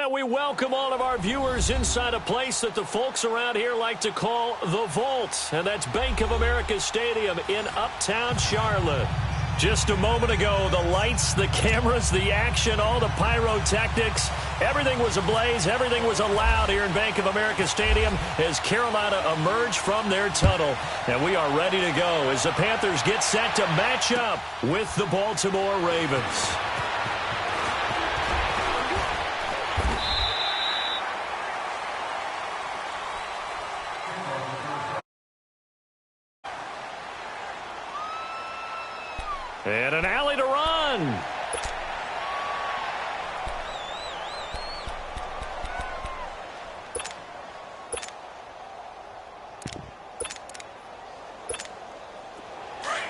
And we welcome all of our viewers inside a place that the folks around here like to call the Vault. And that's Bank of America Stadium in Uptown Charlotte. Just a moment ago, the lights, the cameras, the action, all the pyrotechnics, everything was ablaze, everything was allowed here in Bank of America Stadium as Carolina emerged from their tunnel. And we are ready to go as the Panthers get set to match up with the Baltimore Ravens. And an alley to run.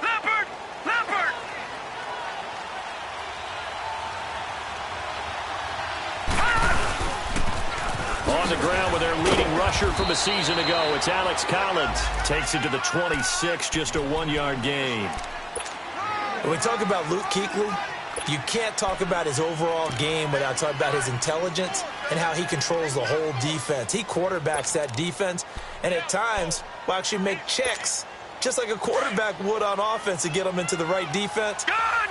Leopard! On the ground with their leading rusher from a season ago, it's Alex Collins. Takes it to the 26, just a 1-yard gain. When we talk about Luke Kuechly, you can't talk about his overall game without talking about his intelligence and how he controls the whole defense. He quarterbacks that defense, and at times will actually make checks, just like a quarterback would on offense to get them into the right defense.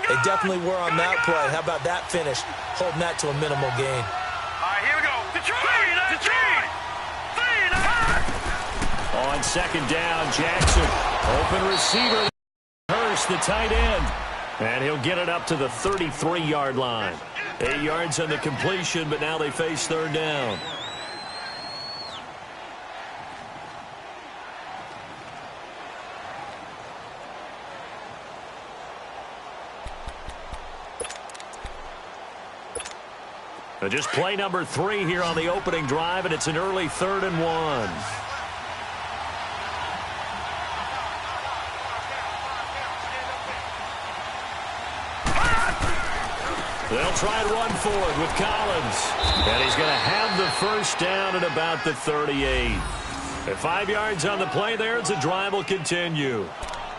They definitely were on that play. How about that finish, holding that to a minimal gain? All right, here we go. Detroit! On second down, Jackson. Open receiver. Hurst, the tight end. And he'll get it up to the 33-yard line. 8 yards on the completion, but now they face third down. Just play number 3 here on the opening drive, and it's an early 3rd and 1. They'll try and run forward with Collins. And he's going to have the first down at about the 38. At 5 yards on the play there, the drive will continue.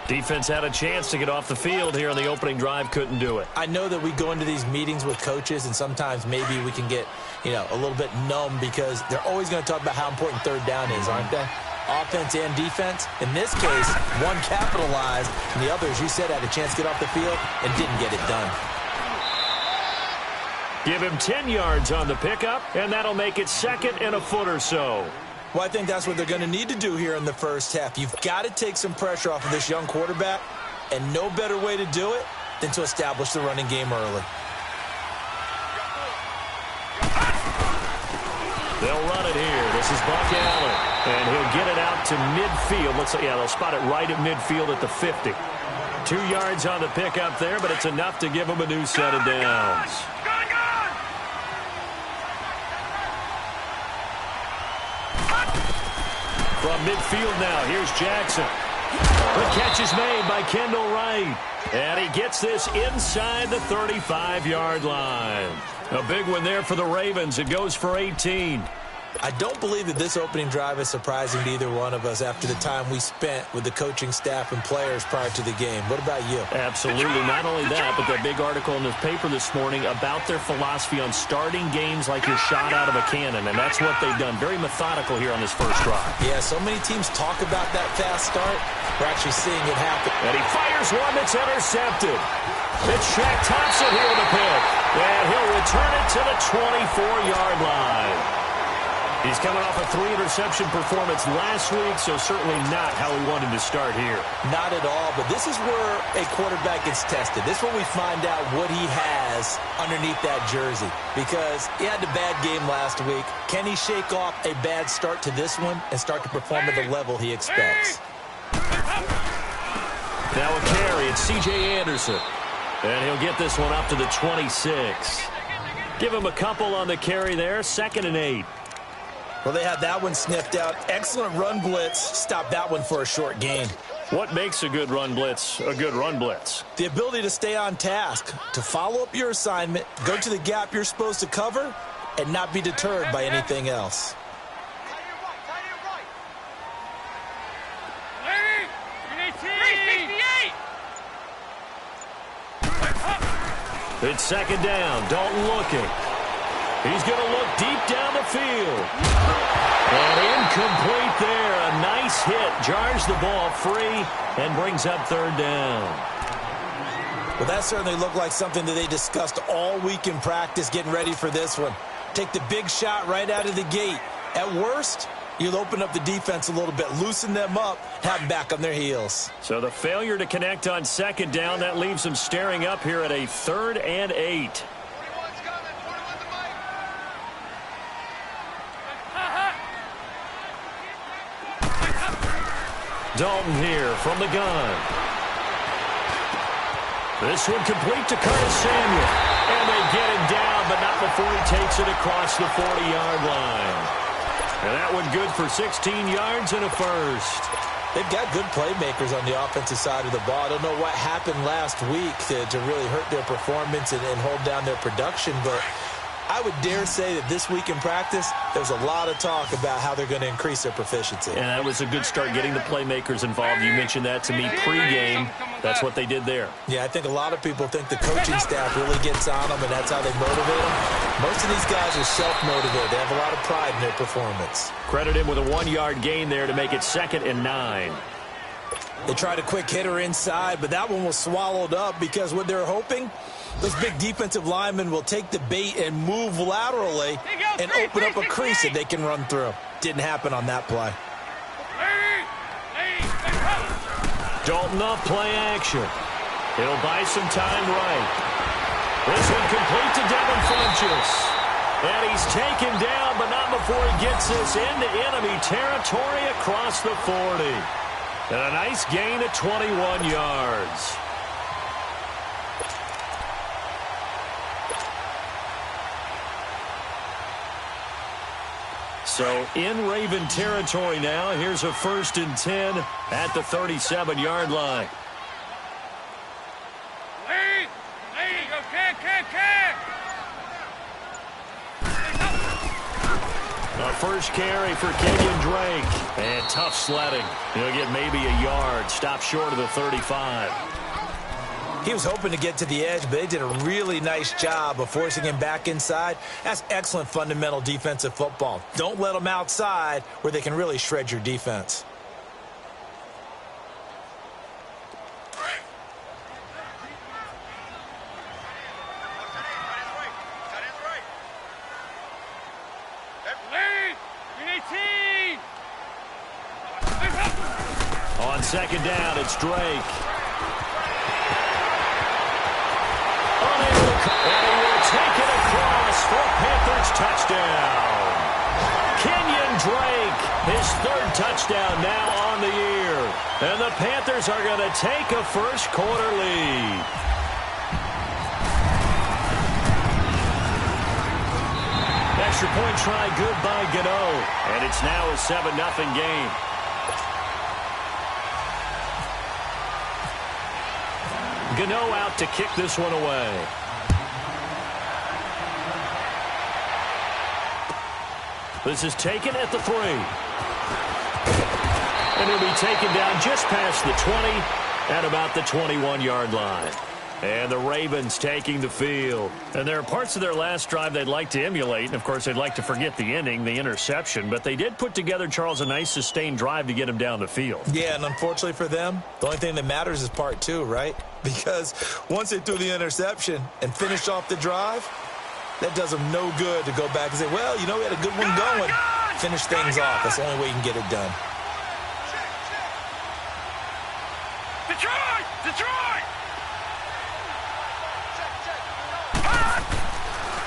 Defense had a chance to get off the field here on the opening drive, couldn't do it. I know that we go into these meetings with coaches, and sometimes maybe we can get, a little bit numb because they're always going to talk about how important third down is, aren't they? Offense and defense. In this case, one capitalized, and the others, you said, had a chance to get off the field and didn't get it done. Give him 10 yards on the pickup, and that'll make it 2nd and a foot or so. Well, I think that's what they're going to need to do here in the first half. You've got to take some pressure off of this young quarterback, and no better way to do it than to establish the running game early. They'll run it here. This is Buck Allen, and he'll get it out to midfield. Looks like, they'll spot it right at midfield at the 50. 2 yards on the pickup there, but it's enough to give him a new set of downs. From midfield now, here's Jackson. The catch is made by Kendall Wright. And he gets this inside the 35-yard line. A big one there for the Ravens. It goes for 18. I don't believe that this opening drive is surprising to either one of us after the time we spent with the coaching staff and players prior to the game. What about you? Absolutely. Not only that, but that big article in the paper this morning about their philosophy on starting games like you're shot out of a cannon, and that's what they've done. Very methodical here on this first drive. Yeah, so many teams talk about that fast start. We're actually seeing it happen. And he fires one that's intercepted. It's Shaq Thompson here with a pick, and he'll return it to the 24-yard line. He's coming off a 3-interception performance last week, so certainly not how we wanted to start here. Not at all, but this is where a quarterback gets tested. This is where we find out what he has underneath that jersey, because he had a bad game last week. Can he shake off a bad start to this one and start to perform at the level he expects? Now a carry, it's C.J. Anderson, and he'll get this one up to the 26. Give him a couple on the carry there, 2nd and 8. Well, they had that one sniffed out. Excellent run blitz. Stop that one for a short gain. What makes a good run blitz a good run blitz? The ability to stay on task, to follow up your assignment, go to the gap you're supposed to cover, and not be deterred by anything else. It's 2nd down. Dalton looking. He's going to look deep down the field. And incomplete there. A nice hit. Jars the ball free and brings up third down. Well, that certainly looked like something that they discussed all week in practice getting ready for this one. Take the big shot right out of the gate. At worst, you'll open up the defense a little bit, loosen them up, have them back on their heels. So the failure to connect on second down, that leaves them staring up here at a 3rd and 8. Dalton here from the gun. This one complete to Curtis Samuel. And they get him down, but not before he takes it across the 40-yard line. And that one good for 16 yards and a first. They've got good playmakers on the offensive side of the ball. I don't know what happened last week to really hurt their performance and hold down their production, but I would dare say that this week in practice, there's a lot of talk about how they're going to increase their proficiency. And that was a good start getting the playmakers involved. You mentioned that to me pregame. That's what they did there. Yeah, I think a lot of people think the coaching staff really gets on them, and that's how they motivate them. Most of these guys are self-motivated. They have a lot of pride in their performance. Credit him with a 1-yard gain there to make it 2nd and 9. They tried a quick hitter inside, but that one was swallowed up because what they're hoping, those big defensive linemen will take the bait and move laterally and open up a crease that they can run through. Didn't happen on that play. Dalton off play action. He'll buy some time right. This one complete to Devin Funchess. And he's taken down, but not before he gets this into enemy territory across the 40. And a nice gain of 21 yards. So in Raven territory now. Here's a 1st and 10 at the 37-yard line. A first carry for Kenyon Drake. And tough sledding. He'll get maybe a yard. Stop short of the 35. He was hoping to get to the edge, but they did a really nice job of forcing him back inside. That's excellent fundamental defensive football. Don't let them outside where they can really shred your defense. On second down, it's Drake. And he will take it across for a Panthers touchdown. Kenyon Drake, his 3rd touchdown now on the year. And the Panthers are going to take a first-quarter lead. Extra point try good by Gano. And it's now a 7-0 game. Gano out to kick this one away. This is taken at the 3. And he'll be taken down just past the 20 at about the 21-yard line. And the Ravens taking the field. And there are parts of their last drive they'd like to emulate. And, of course, they'd like to forget the ending, the interception. But they did put together, Charles, a nice sustained drive to get him down the field. Yeah, and unfortunately for them, the only thing that matters is part 2, right? Because once they threw the interception and finished off the drive, that does them no good to go back and say, well, you know, we had a good one going. Finish things off. That's the only way you can get it done. Detroit! Detroit!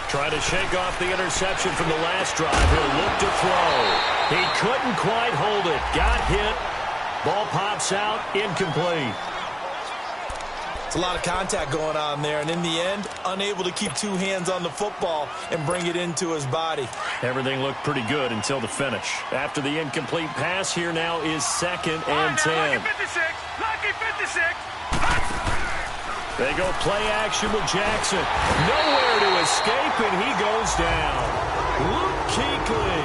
Trying to shake off the interception from the last drive. He'll look to throw. He couldn't quite hold it. Got hit. Ball pops out. Incomplete. It's a lot of contact going on there, and in the end, unable to keep 2 hands on the football and bring it into his body. Everything looked pretty good until the finish. After the incomplete pass, here now is 2nd and 10. Lucky 56! Lucky 56! They go play action with Jackson. Nowhere to escape, and he goes down. Luke Kuechly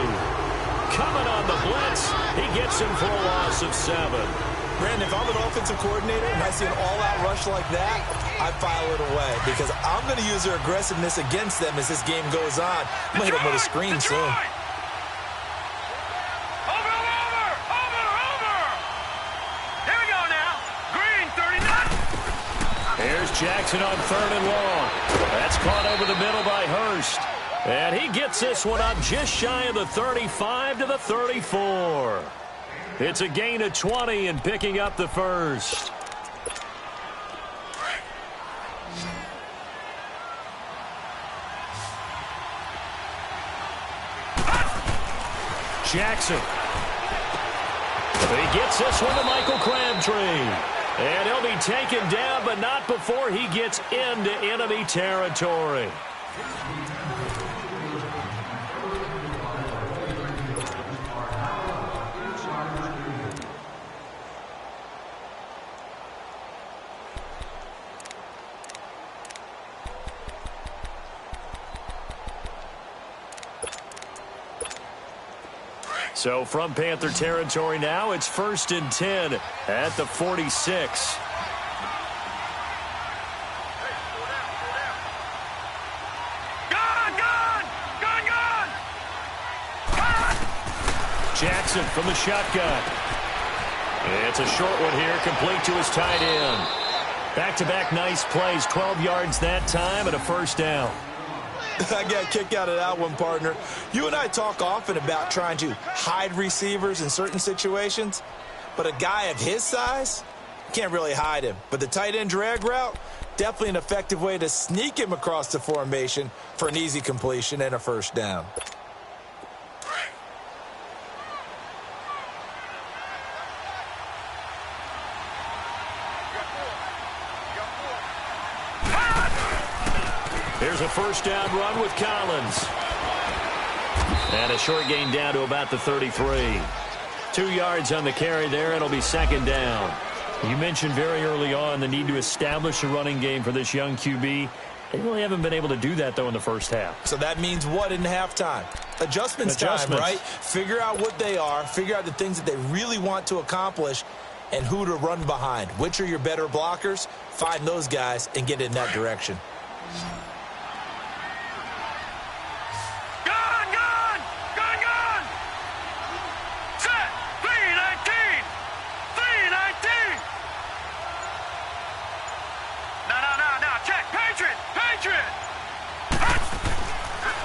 coming on the blitz. He gets him for a loss of 7. Brandon, if I'm an offensive coordinator and I see an all-out rush like that, I file it away because I'm going to use their aggressiveness against them as this game goes on. I'm going to hit them with a screen soon. Over! Here we go now. Green, 39. Here's Jackson on 3rd and long. That's caught over the middle by Hurst. And he gets this one up just shy of the 35 to the 34. It's a gain of 20 and picking up the first. Jackson. He gets this one to Michael Crabtree. And he'll be taken down, but not before he gets into enemy territory. So from Panther territory now, it's 1st and 10 at the 46. Jackson from the shotgun. It's a short one here, complete to his tight end. Back-to-back nice plays, 12 yards that time and a first down. I got a kick out of that one, partner. You and I talk often about trying to hide receivers in certain situations, but a guy of his size, can't really hide him. But the tight end drag route, definitely an effective way to sneak him across the formation for an easy completion and a first down. Here's a first down run with Collins. And a short gain down to about the 33. 2 yards on the carry there. It'll be second down. You mentioned very early on the need to establish a running game for this young QB. They really haven't been able to do that, though, in the first half. So that means what in halftime? Adjustments time, right? Figure out what they are. Figure out the things that they really want to accomplish and who to run behind. Which are your better blockers? Find those guys and get in that direction.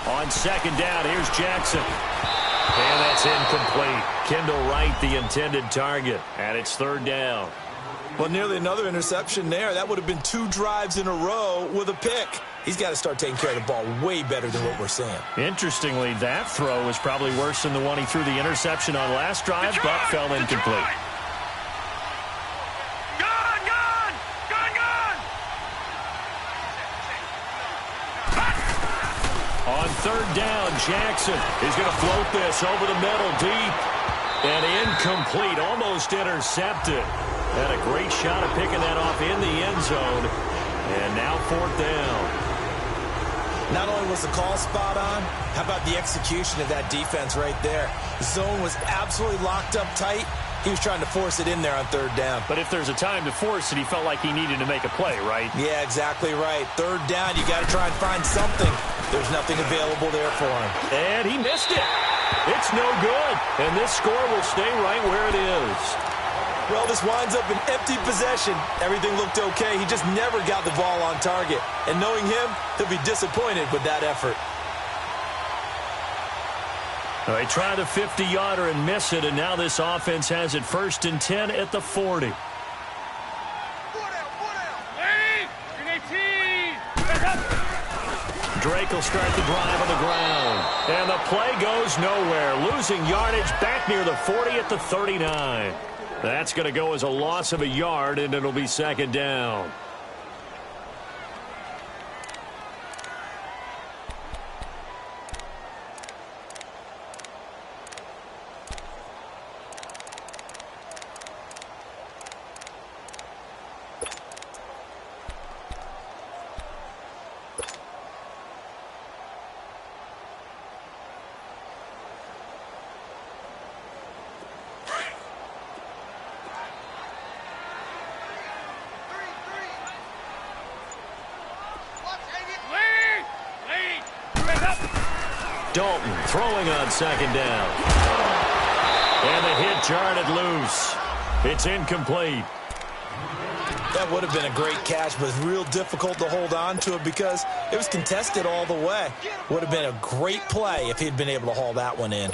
On second down, here's Jackson. And that's incomplete. Kendall Wright, the intended target. And it's third down. Well, nearly another interception there. That would have been 2 drives in a row with a pick. He's got to start taking care of the ball way better than what we're seeing. Interestingly, that throw was probably worse than the one he threw the interception on last drive, but fell incomplete. On third down, Jackson is going to float this over the middle deep. And incomplete, almost intercepted. Had a great shot at picking that off in the end zone. And now fourth down. Not only was the call spot on, how about the execution of that defense right there? The zone was absolutely locked up tight. He was trying to force it in there on third down. But if there's a time to force it, he felt like he needed to make a play, right? Yeah, exactly right. Third down, you got to try and find something. There's nothing available there for him. And he missed it. It's no good. And this score will stay right where it is. Well, this winds up an empty possession. Everything looked okay. He just never got the ball on target. And knowing him, he'll be disappointed with that effort. They try the 50-yarder and miss it, and now this offense has it 1st and 10 at the 40. Drake will start the drive on the ground. And the play goes nowhere. Losing yardage back near the 40 at the 39. That's going to go as a loss of a yard, and it'll be second down. Dalton throwing on second down. And the hit jarred it loose. It's incomplete. That would have been a great catch, but it's real difficult to hold on to it because it was contested all the way. Would have been a great play if he'd been able to haul that one in.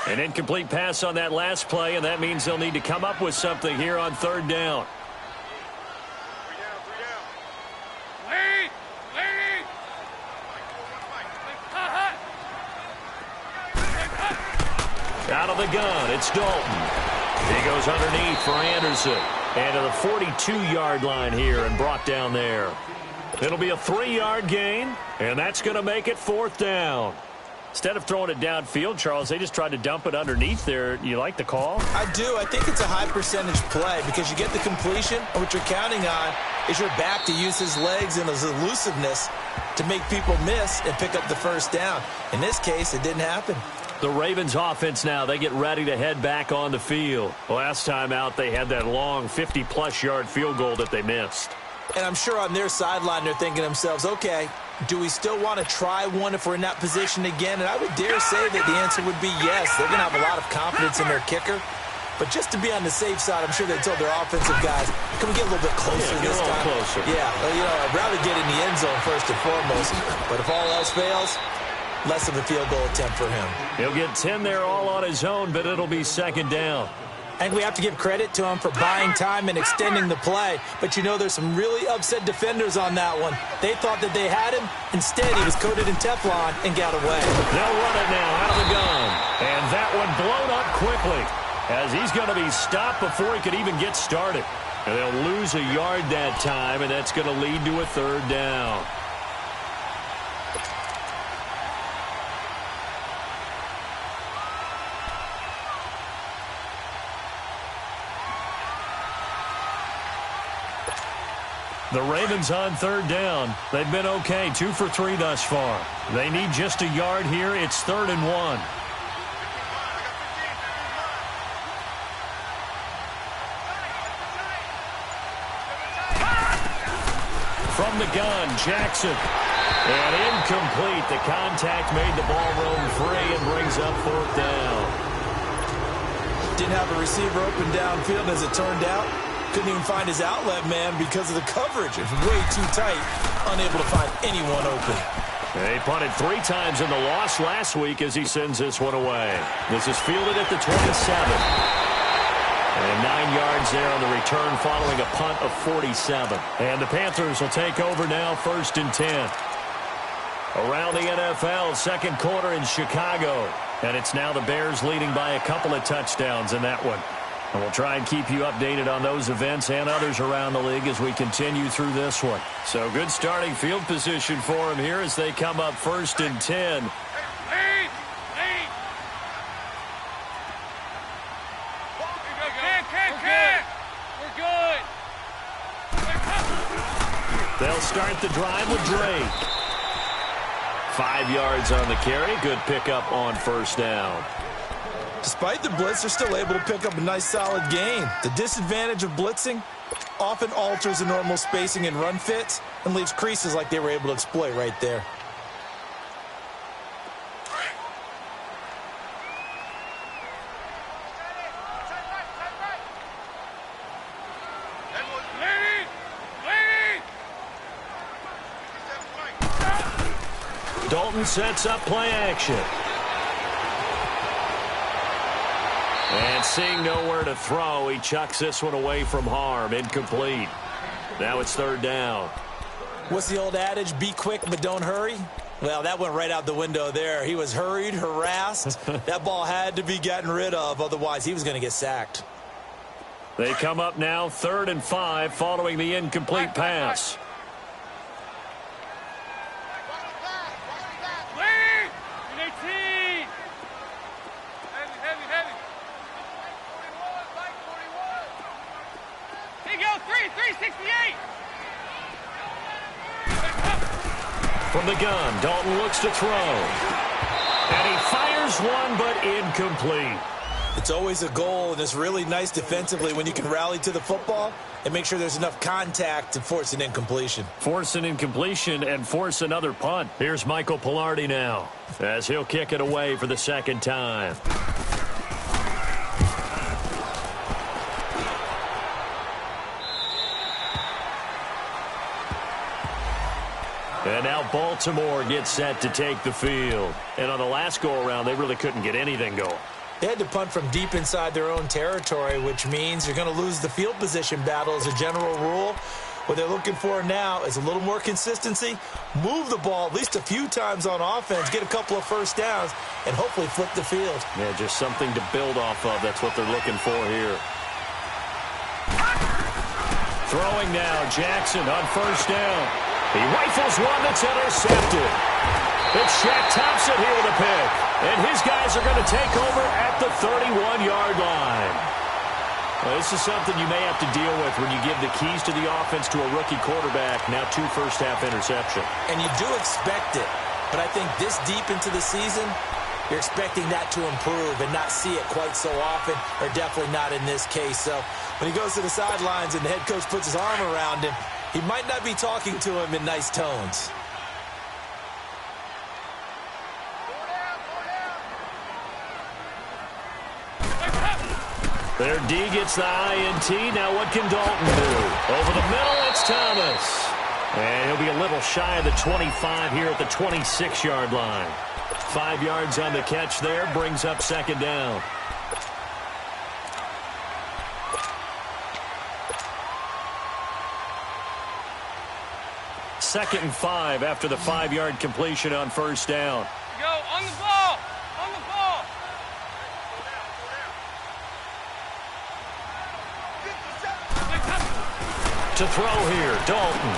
An incomplete pass on that last play, and that means they'll need to come up with something here on third down. Out of the gun, it's Dalton. He goes underneath for Anderson. And to the 42-yard line here and brought down there. It'll be a 3-yard gain, and that's going to make it fourth down. Instead of throwing it downfield, Charles, they just tried to dump it underneath there. You like the call? I do. I think it's a high-percentage play because you get the completion, and what you're counting on is your back to use his legs and his elusiveness to make people miss and pick up the first down. In this case, it didn't happen. The Ravens offense now, they get ready to head back on the field. Last time out, they had that long 50-plus yard field goal that they missed. And I'm sure on their sideline, they're thinking to themselves, okay, do we still want to try one if we're in that position again? And I would dare say that the answer would be yes. They're going to have a lot of confidence in their kicker. But just to be on the safe side, I'm sure they told their offensive guys, can we get a little bit closer this time? Closer. Yeah, well, I'd rather get in the end zone first and foremost. But if all else fails, less of a field goal attempt for him. He'll get 10 there all on his own, but it'll be second down. And we have to give credit to him for buying time and extending the play. But there's some really upset defenders on that one. They thought that they had him. Instead, he was coated in Teflon and got away. They'll run it now out of the gun. And that one blown up quickly as he's going to be stopped before he could even get started. And they'll lose a yard that time, and that's going to lead to a third down. The Ravens on third down. They've been okay, 2 for 3 thus far. They need just a yard here. It's 3rd and 1. From the gun, Jackson. And incomplete. The contact made the ball roam free and brings up 4th down. Didn't have a receiver open downfield as it turned out. Couldn't even find his outlet man because of the coverage. It's way too tight. Unable to find anyone open. They punted 3 times in the loss last week as he sends this one away. This is fielded at the 27. And 9 yards there on the return following a punt of 47. And the Panthers will take over now, 1st and 10. Around the NFL, second quarter in Chicago. And it's now the Bears leading by a couple of touchdowns in that one. And we'll try and keep you updated on those events and others around the league as we continue through this one. So good starting field position for them here as they come up 1st and 10. We're good. They'll start the drive with Drake. 5 yards on the carry. Good pickup on 1st down. Despite the blitz, they're still able to pick up a nice, solid gain. The disadvantage of blitzing often alters the normal spacing and run fits and leaves creases like they were able to exploit right there. Dalton sets up play action. And seeing nowhere to throw, he chucks this one away from harm. Incomplete. Now it's 3rd down. What's the old adage? Be quick, but don't hurry? Well, that went right out the window there. He was hurried, harassed. That ball had to be gotten rid of. Otherwise, he was going to get sacked. They come up now 3rd and 5 following the incomplete pass. From the gun, Dalton looks to throw. And he fires one, but incomplete. It's always a goal, and it's really nice defensively when you can rally to the football and make sure there's enough contact to force an incompletion. Force an incompletion and force another punt. Here's Michael Pilardi now as he'll kick it away for the second time. And now Baltimore gets set to take the field. And on the last go-around, they really couldn't get anything going. They had to punt from deep inside their own territory, which means you're going to lose the field position battle as a general rule. What they're looking for now is a little more consistency, move the ball at least a few times on offense, get a couple of first downs, and hopefully flip the field. Yeah, just something to build off of. That's what they're looking for here. Throwing now, Jackson on first down. He rifles one that's intercepted. It's Shaq Thompson here with a pick. And his guys are going to take over at the 31-yard line. Well, this is something you may have to deal with when you give the keys to the offense to a rookie quarterback. Now 2 first-half interceptions. And you do expect it. But I think this deep into the season, you're expecting that to improve and not see it quite so often, or definitely not in this case. So when he goes to the sidelines and the head coach puts his arm around him, he might not be talking to him in nice tones. Their D gets the INT. Now what can Dalton do? Over the middle, it's Thomas. And he'll be a little shy of the 25 here at the 26-yard line. 5 yards on the catch there, brings up second down. Second and 5 after the 5-yard completion on first down. Go on the ball. On the ball. To throw here, Dalton.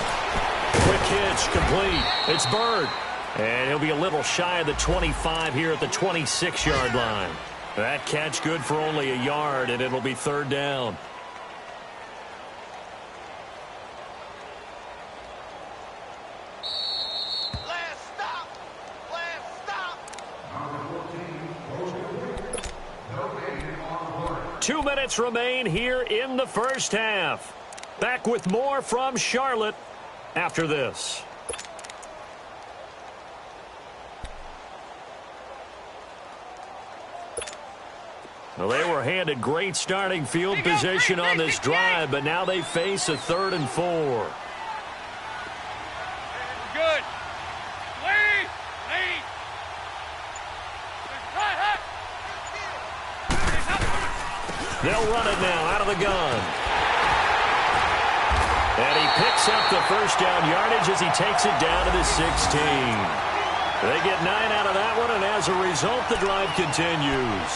Quick hitch, complete. It's Bird. And he'll be a little shy of the 25 here at the 26-yard line. That catch good for only a yard, and it'll be third down. Last stop. Last stop. 2 minutes remain here in the first half. Back with more from Charlotte after this. Well, they were handed great starting field position on this drive, but now they face a 3rd and 4. Good. Lead. Lead. They'll run it now out of the gun. And he picks up the first down yardage as he takes it down to the 16. They get 9 out of that one, and as a result, the drive continues.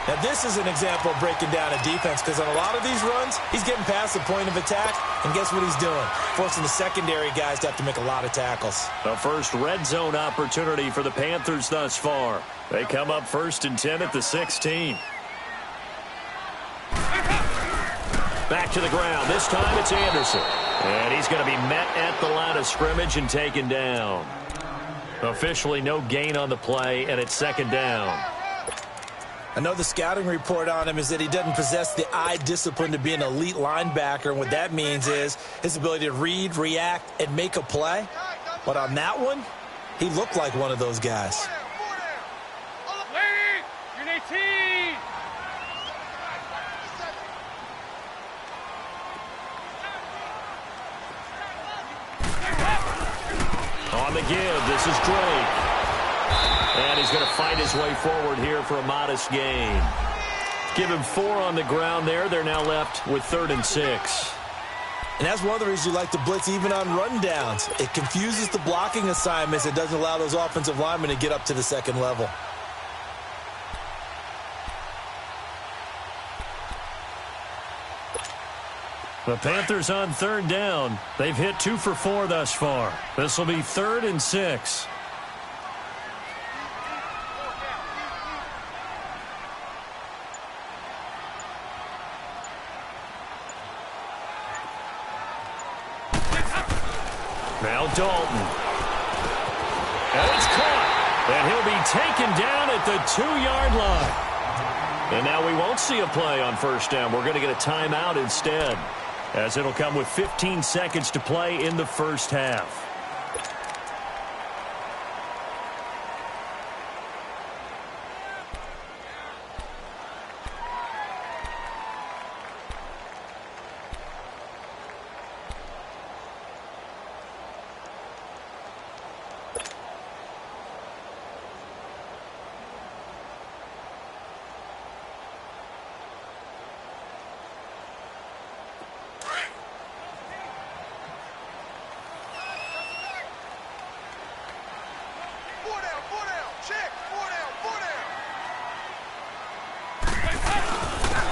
Now, this is an example of breaking down a defense, because on a lot of these runs, he's getting past the point of attack, and guess what he's doing? Forcing the secondary guys to have to make a lot of tackles. The first red zone opportunity for the Panthers thus far. They come up 1st and 10 at the 16. Back to the ground. This time it's Anderson. And he's going to be met at the line of scrimmage and taken down. Officially no gain on the play, and it's second down. I know the scouting report on him is that he doesn't possess the eye discipline to be an elite linebacker, and what that means is his ability to read, react, and make a play. But on that one, he looked like one of those guys. Lead. You're 18. On the give, this is Drake. And he's going to fight his way forward here for a modest gain. Give him 4 on the ground there. They're now left with 3rd and 6. And that's one of the reasons you like to blitz even on rundowns. It confuses the blocking assignments. It doesn't allow those offensive linemen to get up to the second level. The Panthers on 3rd down. They've hit 2 for 4 thus far. This will be 3rd and 6. Now Dalton. And it's caught. And he'll be taken down at the 2-yard line. And now we won't see a play on first down. We're going to get a timeout instead, as it'll come with 15 seconds to play in the first half.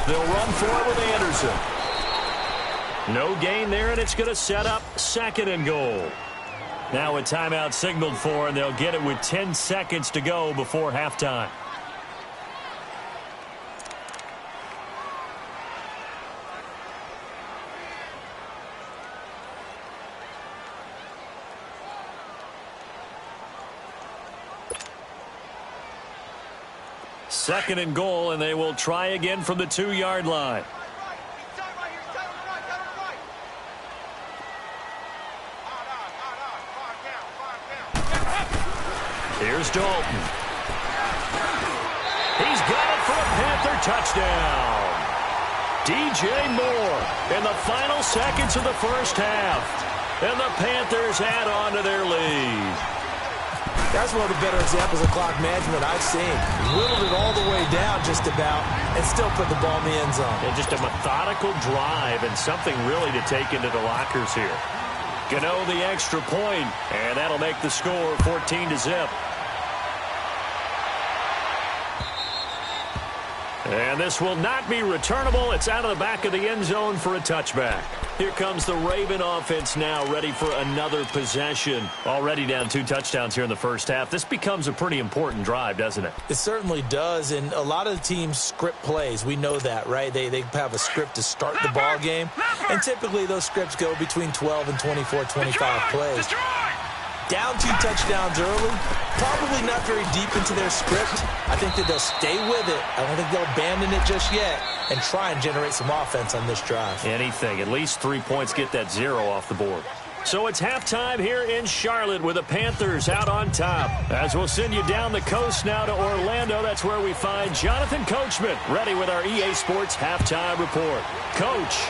They'll run for it with Anderson. No gain there, and it's going to set up 2nd and goal. Now a timeout signaled for, and they'll get it with 10 seconds to go before halftime. Second and goal, and they will try again from the 2-yard line. Here's Dalton. He's got it for a Panther touchdown. DJ Moore in the final seconds of the first half. And the Panthers add on to their lead. That's one of the better examples of clock management I've seen. Whittled it all the way down just about and still put the ball in the end zone. And just a methodical drive and something really to take into the lockers here. Gano the extra point, and that'll make the score 14-0. And this will not be returnable. It's out of the back of the end zone for a touchback. Here comes the Raven offense now, ready for another possession. Already down 2 touchdowns here in the first half. This becomes a pretty important drive, doesn't it? It certainly does, and a lot of the teams script plays. We know that, right? They have a script to start the ball game, and typically those scripts go between 12 and 24, 25 plays. Down 2 touchdowns early, probably not very deep into their script. I think that they'll stay with it. I don't think they'll abandon it just yet and try and generate some offense on this drive. Anything. At least 3 points, get that 0 off the board. So it's halftime here in Charlotte with the Panthers out on top. As we'll send you down the coast now to Orlando, that's where we find Jonathan Coachman ready with our EA Sports halftime report. Coach.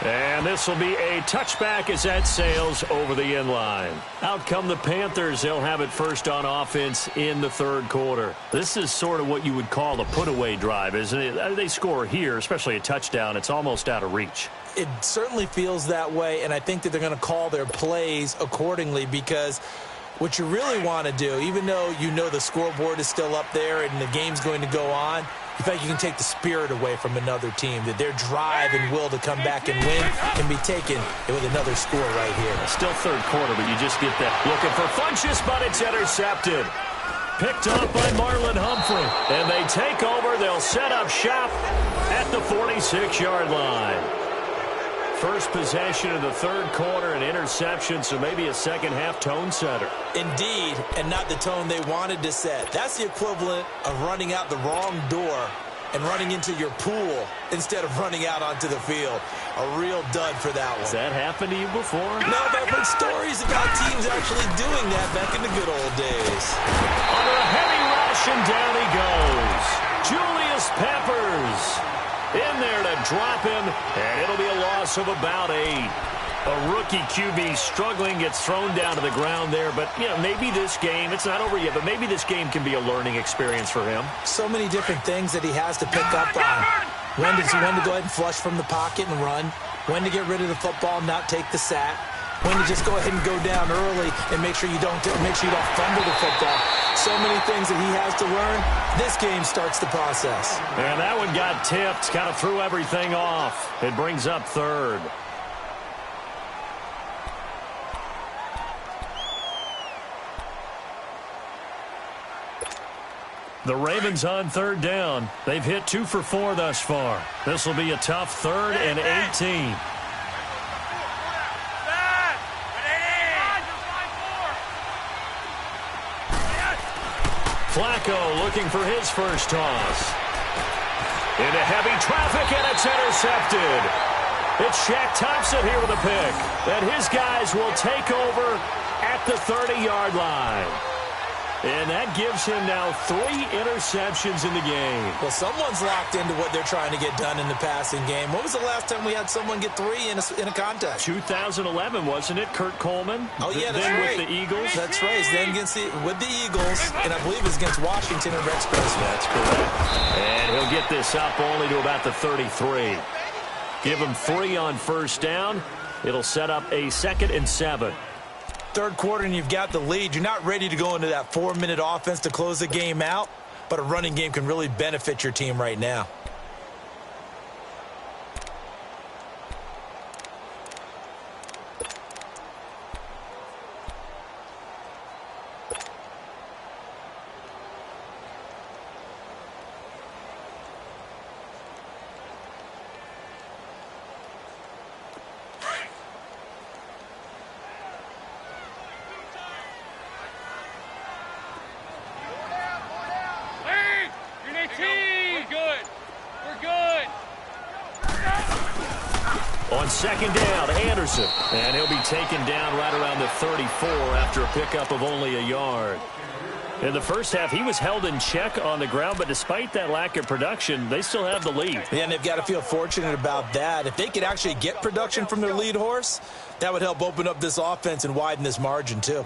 And this will be a touchback as that sails over the end line. Out come the Panthers. They'll have it first on offense in the third quarter. This is sort of what you would call a put-away drive, isn't it? They score here, especially a touchdown. It's almost out of reach. It certainly feels that way, and I think that they're going to call their plays accordingly because what you really want to do, even though you know the scoreboard is still up there and the game's going to go on, in fact, you can take the spirit away from another team, that their drive and will to come back and win can be taken with another score right here. Still third quarter, but you just get that. Looking for Funchess, but it's intercepted. Picked off by Marlon Humphrey. And they take over. They'll set up shop at the 46-yard line. First possession of the third quarter, an interception, so maybe a second-half tone setter. Indeed, and not the tone they wanted to set. That's the equivalent of running out the wrong door and running into your pool instead of running out onto the field. A real dud for that one. Has that happened to you before? No, but I've heard stories about teams actually doing that back in the good old days. Under a heavy rush, and down he goes. Julius Peppers in there to drop him, and it'll be a loss of about 8. A rookie QB struggling, gets thrown down to the ground there. But, you know, maybe this game, it's not over yet, but maybe this game can be a learning experience for him. So many different things that he has to pick up on. When to go ahead and flush from the pocket and run. When to get rid of the football, not take the sack. When to just go ahead and go down early and make sure you don't fumble the football. So many things that he has to learn. This game starts the process. And that one got tipped, kind of threw everything off. It brings up third. The Ravens on third down. They've hit 2 for 4 thus far. This will be a tough 3rd and 18. Flacco looking for his first toss. Into heavy traffic, and it's intercepted. It's Shaq Thompson here with a pick. And his guys will take over at the 30-yard line. And that gives him now 3 interceptions in the game. Well, someone's locked into what they're trying to get done in the passing game. When was the last time we had someone get 3 in a contest? 2011, wasn't it? Kurt Coleman? Oh, yeah, that's then right. with the Eagles? That's right. Then with the Eagles, and I believe it's against Washington and Rex Grossman. That's correct. And he'll get this up only to about the 33. Give him 3 on first down. It'll set up a 2nd and 7. Third quarter and you've got the lead. You're not ready to go into that 4-minute offense to close the game out, but a running game can really benefit your team right now. On second down, Anderson. And he'll be taken down right around the 34 after a pickup of only a yard. In the first half, he was held in check on the ground, but despite that lack of production, they still have the lead. Yeah, and they've got to feel fortunate about that. If they could actually get production from their lead horse, that would help open up this offense and widen this margin too.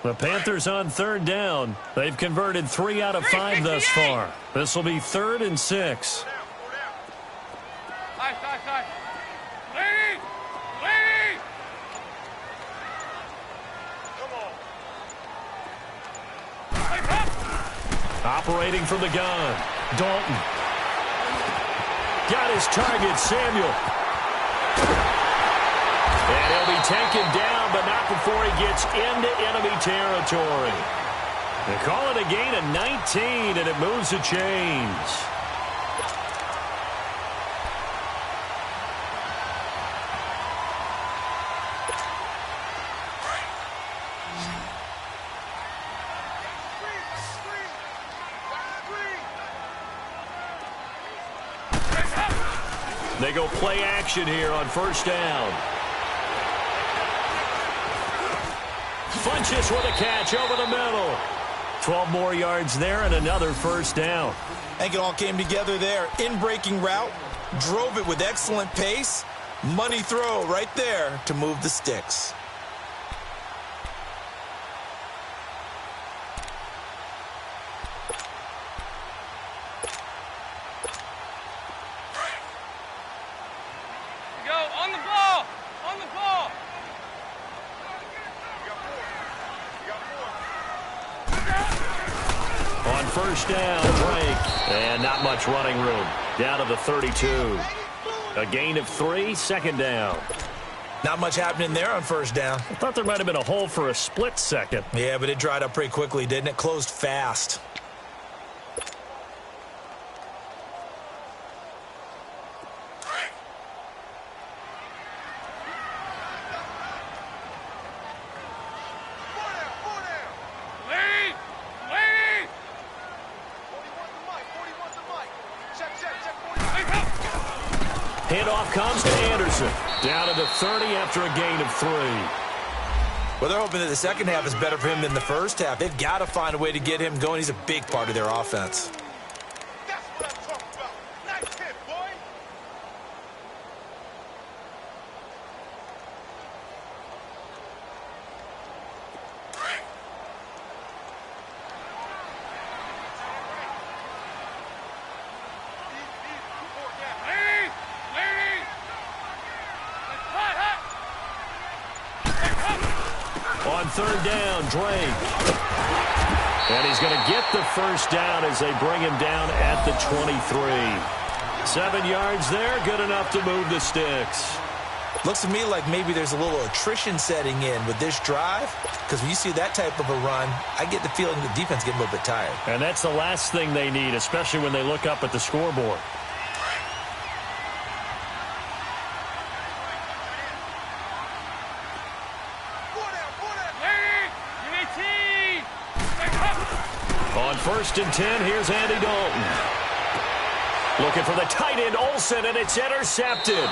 The Panthers on third down. They've converted 3 out of 5 thus far. This will be 3rd and 6. Operating from the gun. Dalton. Got his target, Samuel. And he'll be taken down, but not before he gets into enemy territory. They call it a gain of 19, and it moves the chains. They go play action here on first down. Funches with a catch over the middle. 12 more yards there and another first down. I think it all came together there. In-breaking route, drove it with excellent pace. Money throw right there to move the sticks. First down, Drake. And not much running room. Down to the 32. A gain of 3, second down. Not much happening there on first down. I thought there might have been a hole for a split second. Yeah, but it dried up pretty quickly, didn't it? Closed fast. Handoff comes to Anderson. Down to the 30 after a gain of 3. Well, they're hoping that the second half is better for him than the first half. They've got to find a way to get him going. He's a big part of their offense. That's what I'm talking about. Nice hit, boy. On third down, Drake. And he's going to get the first down as they bring him down at the 23. 7 yards there, good enough to move the sticks. Looks to me like maybe there's a little attrition setting in with this drive, because when you see that type of a run, I get the feeling the defense getting a little bit tired. And that's the last thing they need, especially when they look up at the scoreboard. On 1st and 10, here's Andy Dalton. Looking for the tight end, Olsen, and it's intercepted.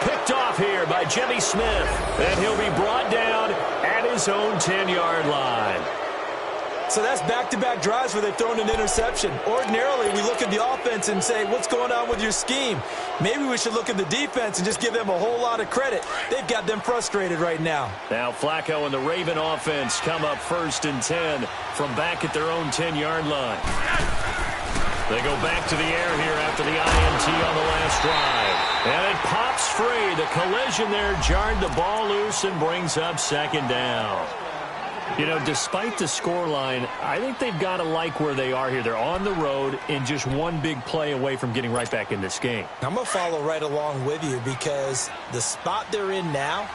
Picked off here by Jimmy Smith. And he'll be brought down at his own 10-yard line. So that's back-to-back drives where they've thrown an interception. Ordinarily, we look at the offense and say, what's going on with your scheme? Maybe we should look at the defense and just give them a whole lot of credit. They've got them frustrated right now. Now Flacco and the Raven offense come up 1st and 10 from back at their own 10-yard line. They go back to the air here after the INT on the last drive. And it pops free. The collision there jarred the ball loose and brings up 2nd down. You know, despite the scoreline, I think they've got to like where they are here. They're on the road and just one big play away from getting right back in this game. I'm going to follow right along with you because the spot they're in now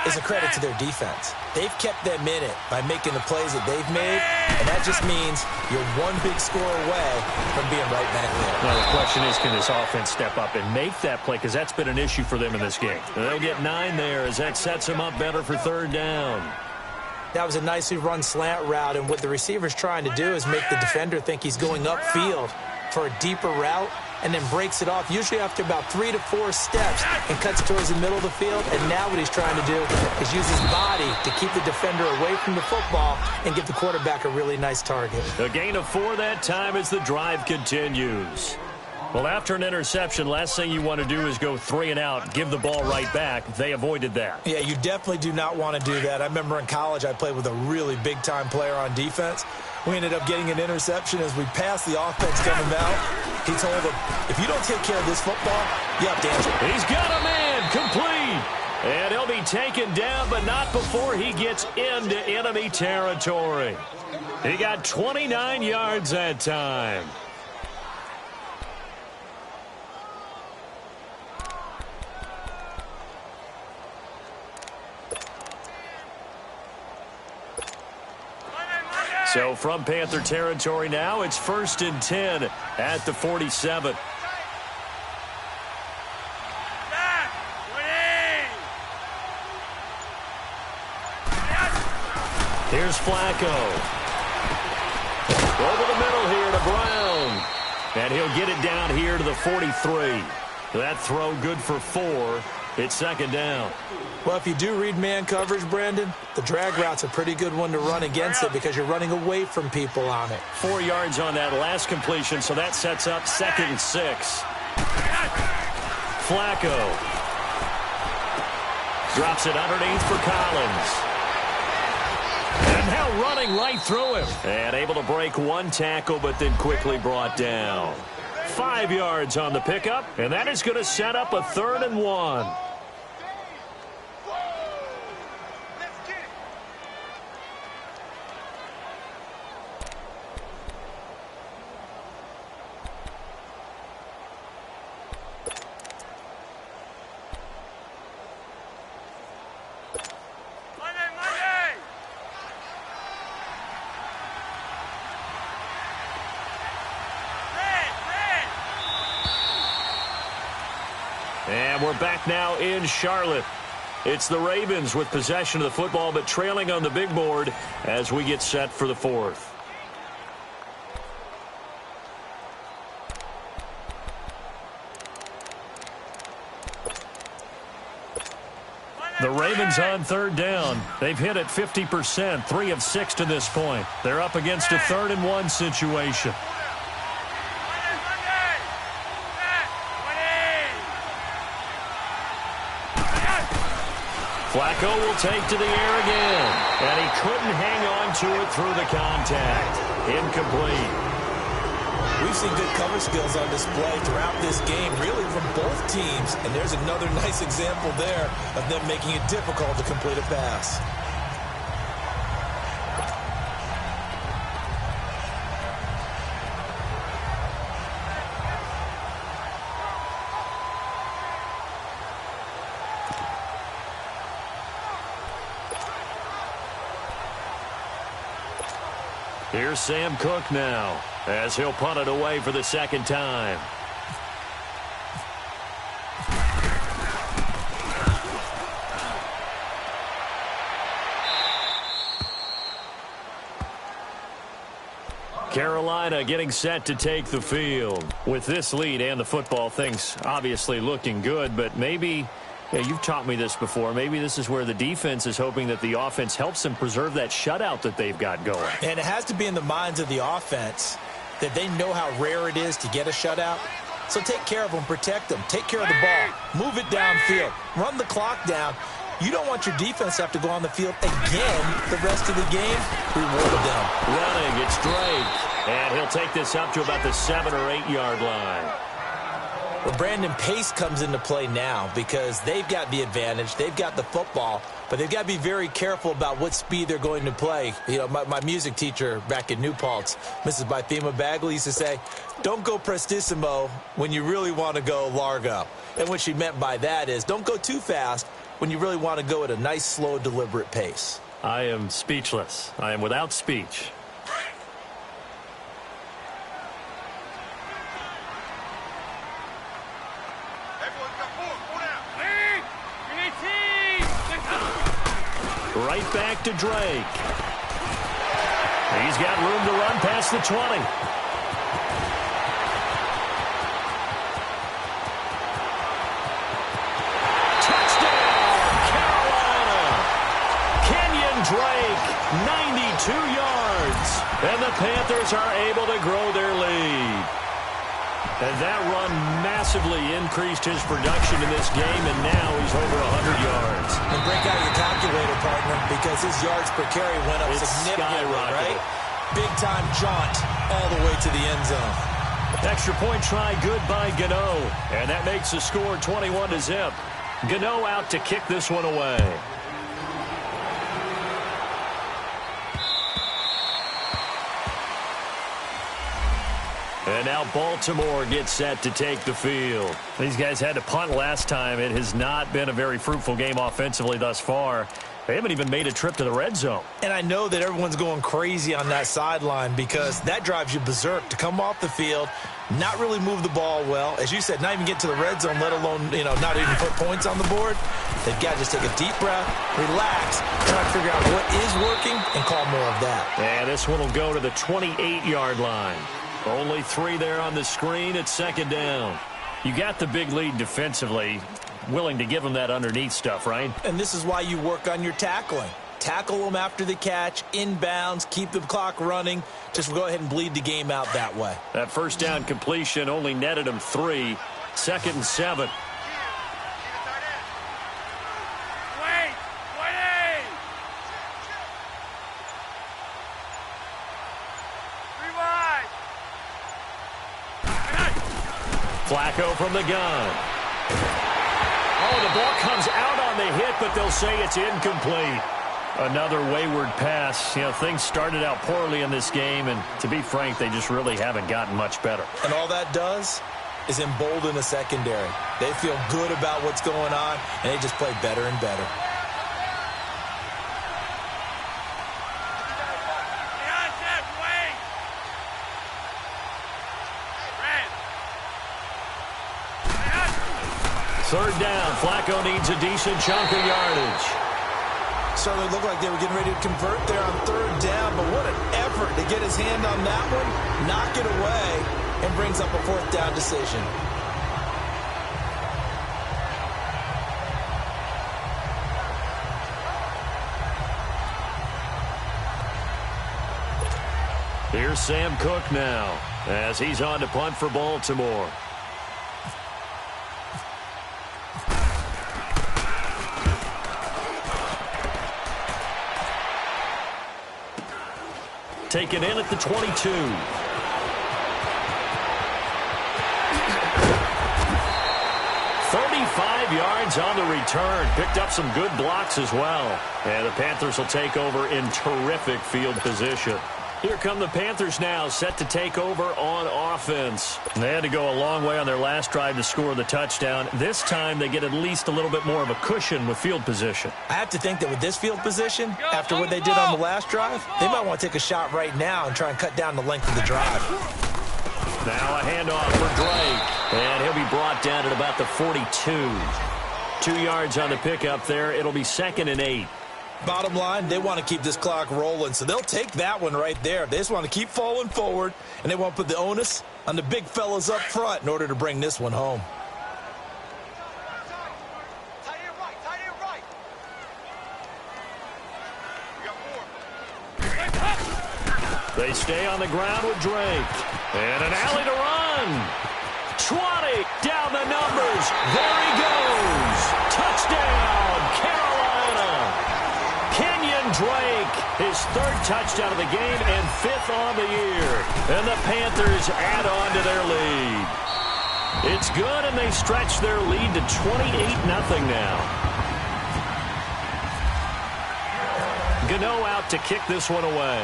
is a credit to their defense. They've kept them in it by making the plays that they've made, and that just means you're one big score away from being right back there. Now the question is, can this offense step up and make that play? Because that's been an issue for them in this game. They'll get 9 there as that sets them up better for 3rd down. That was a nicely run slant route, and what the receiver's trying to do is make the defender think he's going upfield for a deeper route and then breaks it off, usually after about 3 to 4 steps, and cuts towards the middle of the field. And now what he's trying to do is use his body to keep the defender away from the football and give the quarterback a really nice target. A gain of 4 that time as the drive continues. Well, after an interception, last thing you want to do is go 3 and out, give the ball right back. They avoided that. Yeah, you definitely do not want to do that. I remember in college I played with a really big-time player on defense. We ended up getting an interception as we passed the offense coming out. He told him, if you don't take care of this football, you have to answer. He's got a man complete. And he'll be taken down, but not before he gets into enemy territory. He got 29 yards that time. So from Panther territory now, it's 1st and 10 at the 47. Here's Flacco. Over the middle here to Brown. And he'll get it down here to the 43. That throw good for 4. It's 2nd down. Well, if you do read man coverage, Brandon, the drag route's a pretty good one to run against it because you're running away from people on it. 4 yards on that last completion, so that sets up 2nd and 6. Flacco drops it underneath for Collins. And now running right through him. And able to break 1 tackle, but then quickly brought down. 5 yards on the pickup, and that is going to set up a 3rd and 1. And we're back now in Charlotte. It's the Ravens with possession of the football, but trailing on the big board as we get set for the 4th. The Ravens on 3rd down. They've hit it 50%, 3 of 6 to this point. They're up against a 3rd and 1 situation. Flacco will take to the air again. And he couldn't hang on to it through the contact. Incomplete. We've seen good cover skills on display throughout this game, really from both teams. And there's another nice example there of them making it difficult to complete a pass. Here's Sam Cook now as he'll punt it away for the 2nd time. Carolina getting set to take the field. With this lead and the football, things obviously looking good, but maybe, you've taught me this before, maybe this is where the defense is hoping that the offense helps them preserve that shutout that they've got going. And it has to be in the minds of the offense that they know how rare it is to get a shutout. So take care of them, protect them, take care of the ball, move it downfield, run the clock down. You don't want your defense to have to go on the field again the rest of the game. Reward them. Running, it's Drake. And he'll take this up to about the 7 or 8 yard line. Well, Brandon, pace comes into play now because they've got the advantage. They've got the football, but they've got to be very careful about what speed they're going to play. You know, my music teacher back in New Paltz, Mrs. Bythema Bagley, used to say, don't go prestissimo when you really want to go largo. And what she meant by that is don't go too fast when you really want to go at a nice, slow, deliberate pace. I am speechless. I am without speech. Right back to Drake. He's got room to run past the 20. Drake, 92 yards. And the Panthers are able to grow their lead. And that run massively increased his production in this game, and now he's over 100 yards. And break out your calculator, partner, because his yards per carry went up significantly, right? Big-time jaunt all the way to the end zone. Extra point try good by Gano. And that makes the score 21-0. Gano out to kick this one away. And now Baltimore gets set to take the field. These guys had to punt last time. It has not been a very fruitful game offensively thus far. They haven't even made a trip to the red zone. And I know that everyone's going crazy on that sideline because that drives you berserk to come off the field, not really move the ball well. As you said, not even get to the red zone, let alone, not even put points on the board. They've got to just take a deep breath, relax, try to figure out what is working, and call more of that. And this one will go to the 28-yard line. Only 3 there on the screen at second down. You got the big lead defensively, willing to give them that underneath stuff, right? And this is why you work on your tackling. Tackle them after the catch, inbounds, keep the clock running. Just go ahead and bleed the game out that way. That first down completion only netted them 3. 2nd and 7. Flacco from the gun. Oh, the ball comes out on the hit, but they'll say it's incomplete. Another wayward pass. Things started out poorly in this game, and to be frank, they just really haven't gotten much better. And all that does is embolden the secondary. They feel good about what's going on, and they just play better and better. Third down. Flacco needs a decent chunk of yardage. Certainly looked like they were getting ready to convert there on third down, but what an effort to get his hand on that one, knock it away, and brings up a 4th down decision. Here's Sam Cook now as he's on to punt for Baltimore. Taken in at the 22. 35 yards on the return. Picked up some good blocks as well. And the Panthers will take over in terrific field position. Here come the Panthers now, set to take over on offense. They had to go a long way on their last drive to score the touchdown. This time they get at least a little bit more of a cushion with field position. I have to think that with this field position, after what they did on the last drive, they might want to take a shot right now and try and cut down the length of the drive. Now a handoff for Drake, and he'll be brought down at about the 42. 2 yards on the pickup there. It'll be 2nd and 8. Bottom line, they want to keep this clock rolling, so they'll take that one right there. They just want to keep falling forward, and they want to put the onus on the big fellas up front in order to bring this one home. They stay on the ground with Drake. And an alley to run. 20 down the numbers. There he goes. Touchdown, Carolina. Kenyon Drake, his third touchdown of the game and fifth on the year. And the Panthers add on to their lead. It's good, and they stretch their lead to 28-0 now. Gano out to kick this one away.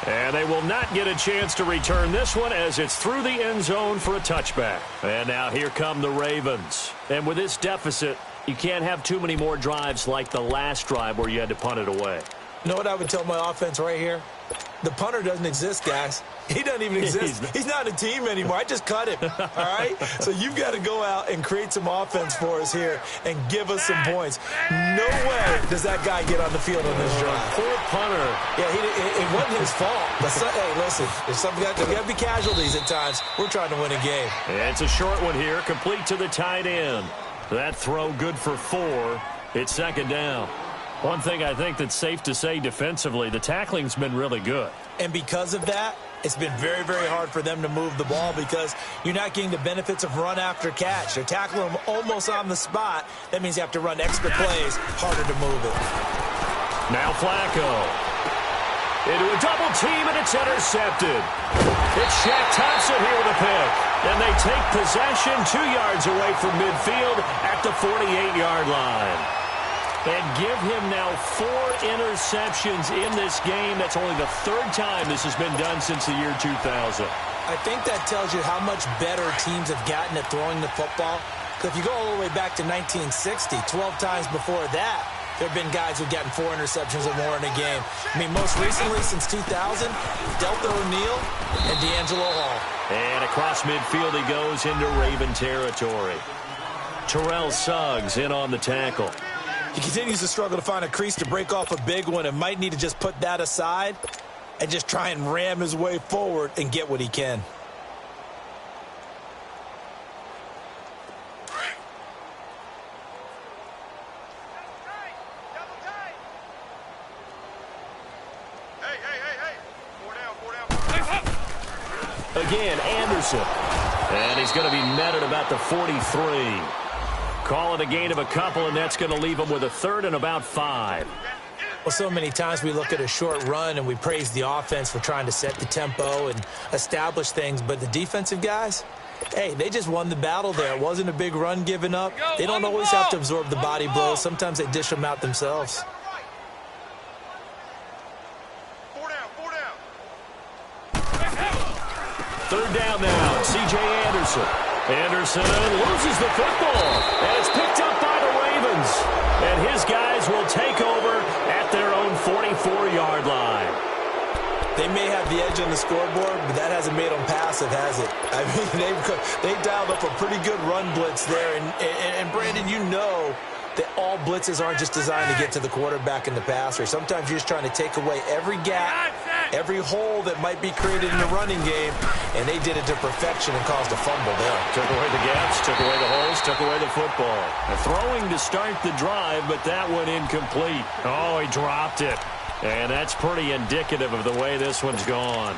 And they will not get a chance to return this one as it's through the end zone for a touchback. And now here come the Ravens. And with this deficit, you can't have too many more drives like the last drive where you had to punt it away. You know what I would tell my offense right here? The punter doesn't exist, guys. He doesn't even exist. He's not a team anymore. I just cut him, all right? So you've got to go out and create some offense for us here and give us some points. No way does that guy get on the field on this drive. Poor punter. Yeah, it wasn't his fault. But hey, listen, there's got to be casualties at times. We're trying to win a game. And it's a short one here, complete to the tight end. That throw good for 4. It's second down. One thing I think that's safe to say defensively, the tackling's been really good. And because of that, it's been very, very hard for them to move the ball because you're not getting the benefits of run after catch. They're tackling them almost on the spot. That means you have to run extra plays, harder to move it. Now Flacco. Into a double team, and it's intercepted. It's Shaq Thompson here with a pick. And they take possession 2 yards away from midfield at the 48-yard line. And give him now 4 interceptions in this game. That's only the 3rd time this has been done since the year 2000. I think that tells you how much better teams have gotten at throwing the football. Because if you go all the way back to 1960, 12 times before that, there have been guys who've gotten 4 interceptions or more in a game. I mean, most recently since 2000, Delta O'Neal and D'Angelo Hall. And across midfield he goes into Raven territory. Terrell Suggs in on the tackle. He continues to struggle to find a crease to break off a big one and might need to just put that aside and just try and ram his way forward and get what he can. Again, Anderson. And he's going to be met at about the 43. Call it a gain of a couple, and that's going to leave him with a 3rd and about 5. Well, so many times we look at a short run and we praise the offense for trying to set the tempo and establish things, but the defensive guys, hey, they just won the battle there. It wasn't a big run given up. They don't always have to absorb the body blows. Sometimes they dish them out themselves. 3rd down now, C.J. Anderson. Anderson loses the football, and it's picked up by the Ravens. And his guys will take over at their own 44-yard line. They may have the edge on the scoreboard, but that hasn't made them passive, has it? I mean, they've dialed up a pretty good run blitz there. And Brandon, you know that all blitzes aren't just designed to get to the quarterback and the passer. Sometimes you're just trying to take away every gap, every hole that might be created in the running game, and they did it to perfection and caused a fumble there. Took away the gaps, took away the holes, took away the football. A throwing to start the drive, but that one incomplete. Oh, he dropped it. And that's pretty indicative of the way this one's gone.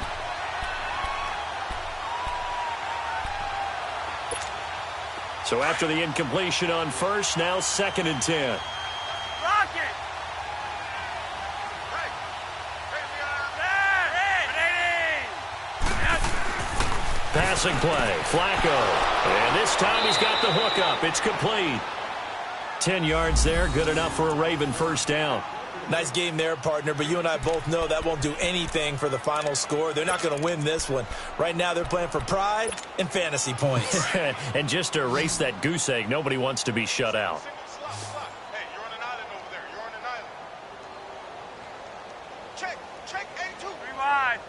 So after the incompletion on first, now 2nd and 10. Passing play, Flacco. And this time he's got the hook up. It's complete. 10 yards there, good enough for a Raven first down. Nice game there, partner, but you and I both know that won't do anything for the final score. They're not going to win this one. Right now they're playing for pride and fantasy points. And just to erase that goose egg, nobody wants to be shut out. Hey, you're on an island over there. You're on an island. Check, A2. 3 wide.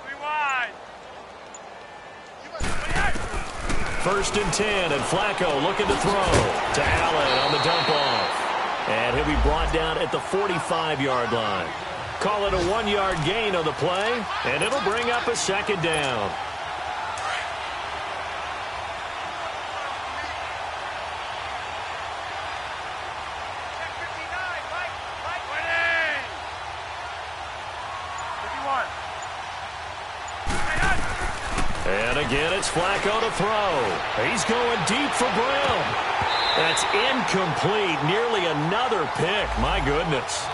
First and 10, and Flacco looking to throw to Allen on the dump off. And he'll be brought down at the 45-yard line. Call it a 1-yard gain on the play, and it'll bring up a second down. And again, it's Flacco to throw. He's going deep for Brown. That's incomplete. Nearly another pick. My goodness.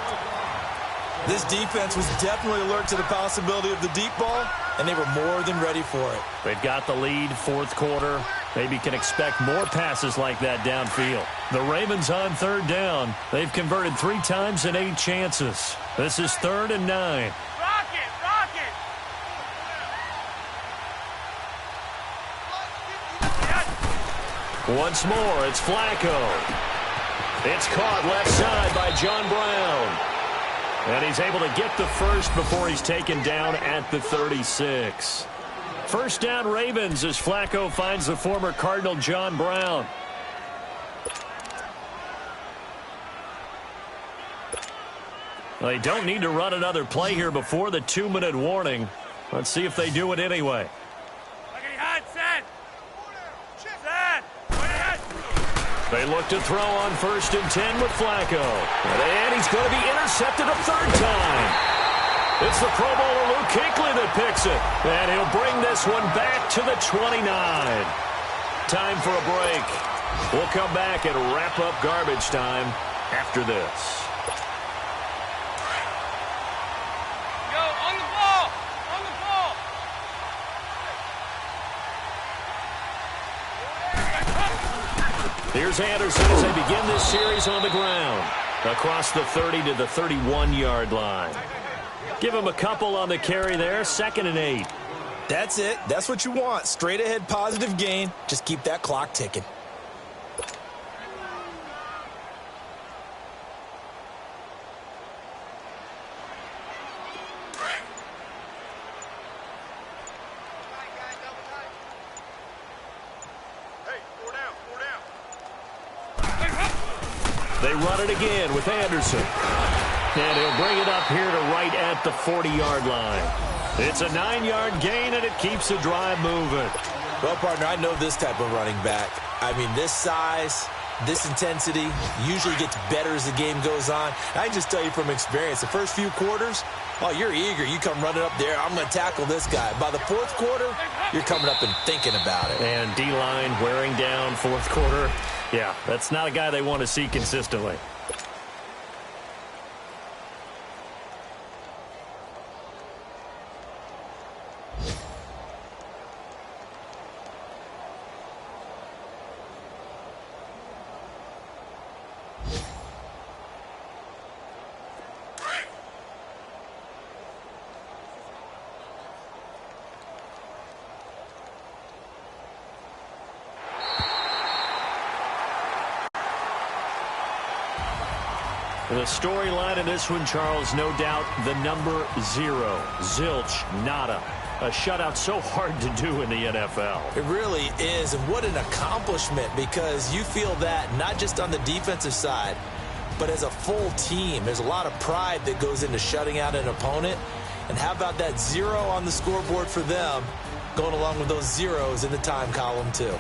This defense was definitely alert to the possibility of the deep ball, and they were more than ready for it. They've got the lead, fourth quarter. Maybe can expect more passes like that downfield. The Ravens on third down. They've converted 3 times in 8 chances. This is 3rd and 9. Once more, it's Flacco. It's caught left side by John Brown. And he's able to get the first before he's taken down at the 36. First down Ravens as Flacco finds the former Cardinal John Brown. They don't need to run another play here before the 2-minute warning. Let's see if they do it anyway. They look to throw on 1st and 10 with Flacco. And he's going to be intercepted a 3rd time. It's the Pro Bowler Luke Kuechly that picks it. And he'll bring this one back to the 29. Time for a break. We'll come back and wrap up garbage time after this. Here's Anderson as they begin this series on the ground. Across the 30 to the 31-yard line. Give him a couple on the carry there. 2nd and 8. That's it. That's what you want. Straight ahead positive gain. Just keep that clock ticking. They run it again with Anderson. And he'll bring it up here to right at the 40-yard line. It's a 9-yard gain, and it keeps the drive moving. Well, partner, I know this type of running back. I mean, this size, this intensity usually gets better as the game goes on. I can just tell you from experience, the first few quarters, oh, you're eager. You come running up there, I'm going to tackle this guy. By the 4th quarter, you're coming up and thinking about it. And D-line wearing down 4th quarter. Yeah, that's not a guy they want to see consistently. The storyline in this one, Charles, no doubt the number 0. Zilch, nada. A shutout so hard to do in the NFL. It really is, and what an accomplishment, because you feel that not just on the defensive side, but as a full team. There's a lot of pride that goes into shutting out an opponent. And how about that 0 on the scoreboard for them, going along with those zeros in the time column too.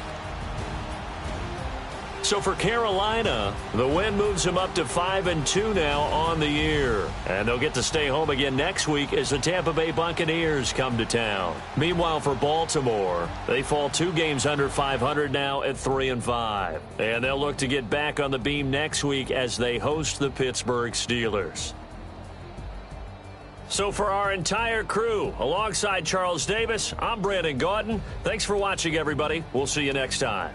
So for Carolina, the win moves them up to 5-2 now on the year. And they'll get to stay home again next week as the Tampa Bay Buccaneers come to town. Meanwhile, for Baltimore, they fall 2 games under 500 now at 3-5. And they'll look to get back on the beam next week as they host the Pittsburgh Steelers. So for our entire crew, alongside Charles Davis, I'm Brandon Gaudin. Thanks for watching, everybody. We'll see you next time.